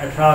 18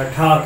18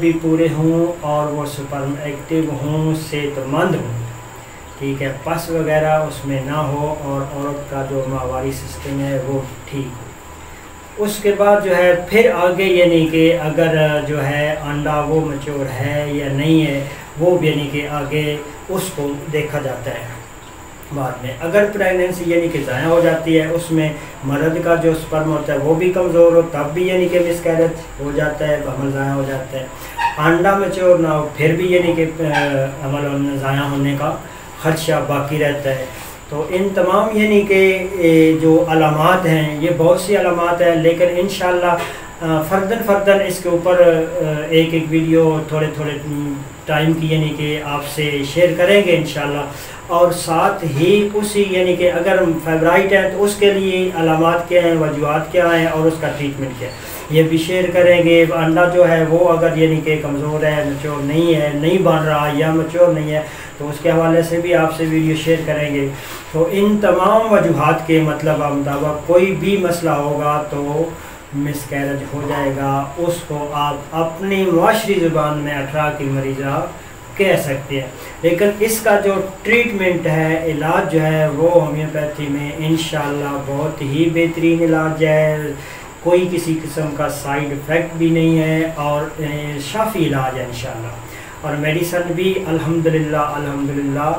بھی پورے ہوں اور وہ سپرم ایکٹیو ہوں، صحت مند ہوں، ٹھیک ہے، پس وغیرہ اس میں نہ ہو اور عورت کا جو ماہواری سسٹم ہے وہ ٹھیک ہو۔ اس کے بعد جو ہے پھر آگے یعنی کہ اگر جو ہے انڈا وہ میچور ہے یا نہیں ہے، وہ یعنی کہ آگے اس کو دیکھا جاتا ہے بعد میں۔ اگر پریگننسی یعنی کہ ضائع ہو جاتی ہے، اس میں مرد کا جو سپرم ہوتا ہے وہ بھی کمزور ہو، تب بھی یعنی کہ مس کیریج ہو جاتا ہے، حمل ضائع ہو جاتا ہے۔ انڈا میچور نہ ہو پھر بھی یعنی کہ حمل ضائع ہونے کا خدشہ باقی رہتا ہے۔ تو ان تمام یعنی کہ جو علامات ہیں، یہ بہت سی علامات ہیں، لیکن انشاءاللہ فرداً اس کے اوپر ایک ویڈیو تھوڑے ٹائم کی یعنی کہ آپ سے شیئر کریں گے انشاءاللہ، اور ساتھ ہی اسی یعنی کہ اگر فائبرائڈ ہے تو اس کے لیے علامات کیا ہیں، وجوہات کیا ہیں اور اس کا ٹریٹمنٹ کیا ہے، یہ بھی شیئر کریں گے۔ انڈا جو ہے وہ اگر یعنی کہ کمزور ہے، میچور نہیں ہے، نہیں بن رہا یا میچور نہیں ہے، تو اس کے حوالے سے بھی آپ سے ویڈیو شیئر کریں گے۔ تو ان تمام وجوہات کے مطلب مطابق کوئی بھی مسئلہ ہوگا تو مس کیریج ہو جائے گا، اس کو آپ اپنی معاشری زبان میں 18 کی مریضہ کہہ سکتے ہیں، لیکن اس کا جو ٹریٹمنٹ ہے، علاج جو ہے وہ ہومیوپیتھی میں انشاءاللہ بہت ہی بہترین علاج ہے، کوئی کسی قسم کا سائیڈ افیکٹ بھی نہیں ہے اور شافی علاج ہے انشاءاللہ، اور میڈیسن بھی الحمدللہ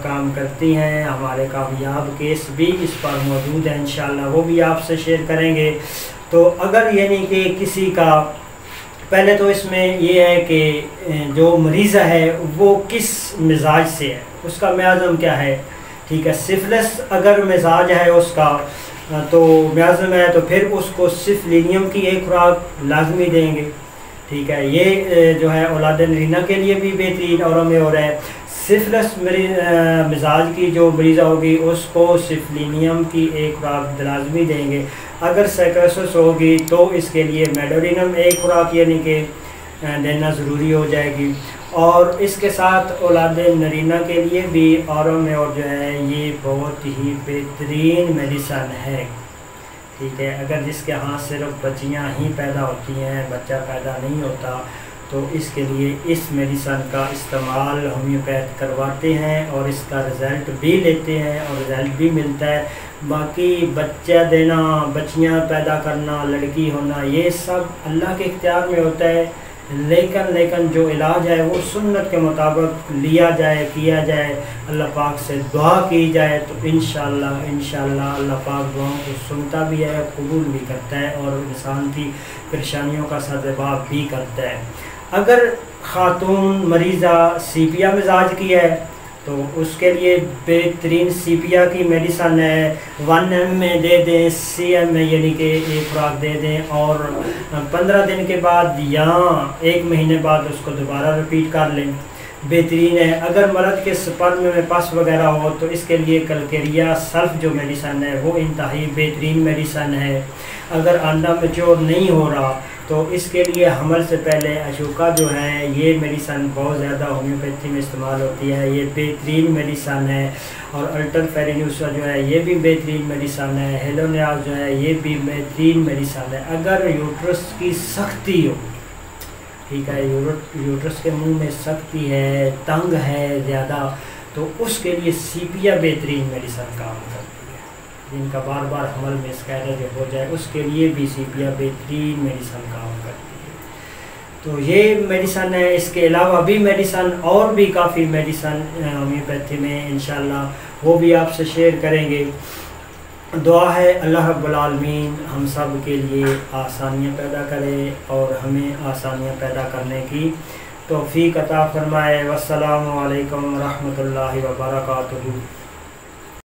کام کرتی ہیں۔ ہمارے کامیاب کیس بھی اس پر موجود ہیں انشاءاللہ، وہ بھی آپ سے شیئر کریں گے۔ تو اگر یعنی کہ کسی کا پہلے تو اس میں یہ ہے کہ جو مریضہ ہے وہ کس مزاج سے ہے، اس کا میازم کیا ہے، ٹھیک ہے۔ سفلس اگر مزاج ہے اس کا تو میازم ہے تو پھر اس کو سفلینیم کی ایک خوراک لازمی دیں گے، ٹھیک ہے۔ یہ جو ہے اولاد نرینہ کے لیے بھی بہترین اور میں ہو رہا ہے۔ سفلس مزاج کی جو مریضہ ہوگی اس کو سفلینیم کی ایک خوراک لازمی دیں گے۔ اگر سائکوسس ہوگی تو اس کے لیے میڈورینم ایک خوراک یعنی کہ دینا ضروری ہو جائے گی، اور اس کے ساتھ اولاد نرینہ کے لیے بھی اور جو ہے یہ بہت ہی بہترین میڈیسن ہے، ٹھیک ہے۔ اگر جس کے ہاں صرف بچیاں ہی پیدا ہوتی ہیں، بچہ پیدا نہیں ہوتا، تو اس کے لیے اس میڈیسن کا استعمال ہومیوپیتھ کرواتے ہیں اور اس کا رزلٹ بھی لیتے ہیں اور رزلٹ بھی ملتا ہے۔ باقی بچہ دینا، بچیاں پیدا کرنا، لڑکی ہونا، یہ سب اللہ کے اختیار میں ہوتا ہے، لیکن جو علاج ہے وہ سنت کے مطابق لیا جائے، کیا جائے، اللہ پاک سے دعا کی جائے تو انشاءاللہ اللہ پاک دعاؤں کو سنتا بھی ہے، قبول بھی کرتا ہے اور انسان کی پریشانیوں کا سدباب بھی کرتا ہے۔ اگر خاتون مریضہ سیپیا مزاج کی ہے تو اس کے لیے بہترین سیپیا کی میڈیسن ہے، 1 m میں دے دیں، CM میں یعنی کہ ایک خوراک دے دیں، اور 15 دن کے بعد یا 1 مہینے بعد اس کو دوبارہ رپیٹ کر لیں، بہترین ہے۔ اگر مرد کے سپرم میں پس وغیرہ ہو تو اس کے لیے کلکیریا سلف جو میڈیسن ہے وہ انتہائی بہترین میڈیسن ہے۔ اگر انڈا میچور نہیں ہو رہا تو اس کے لیے حمل سے پہلے اشوکا جو ہے یہ میڈیسن بہت زیادہ ہومیوپیتھی میں استعمال ہوتی ہے، یہ بہترین میڈیسن ہے، اور الٹر فیرینوسا جو ہے یہ بھی بہترین میڈیسن ہے، ہیلونیاز جو ہے یہ بھی بہترین میڈیسن ہے۔ اگر یوٹرس کی سختی ہو، ٹھیک ہے، یوٹرس کے منہ میں سختی ہے، تنگ ہے زیادہ، تو اس کے لیے سیپیا بہترین میڈیسن کام کرتی ہے۔ جن کا بار بار حمل میں اسکیرج ہو جائے اس کے لیے بھی سیپیا بہترین میڈیسن کام کرتی ہے۔ تو یہ میڈیسن ہے، اس کے علاوہ بھی میڈیسن اور بھی کافی میڈیسن ہومیوپیتھی میں انشاءاللہ وہ بھی آپ سے شیئر کریں گے۔ دعا ہے اللہ رب العالمین ہم سب کے لیے آسانیاں پیدا کرے اور ہمیں آسانیاں پیدا کرنے کی توفیق عطا فرمائے۔ والسلام علیکم ورحمۃ اللہ وبرکاتہ۔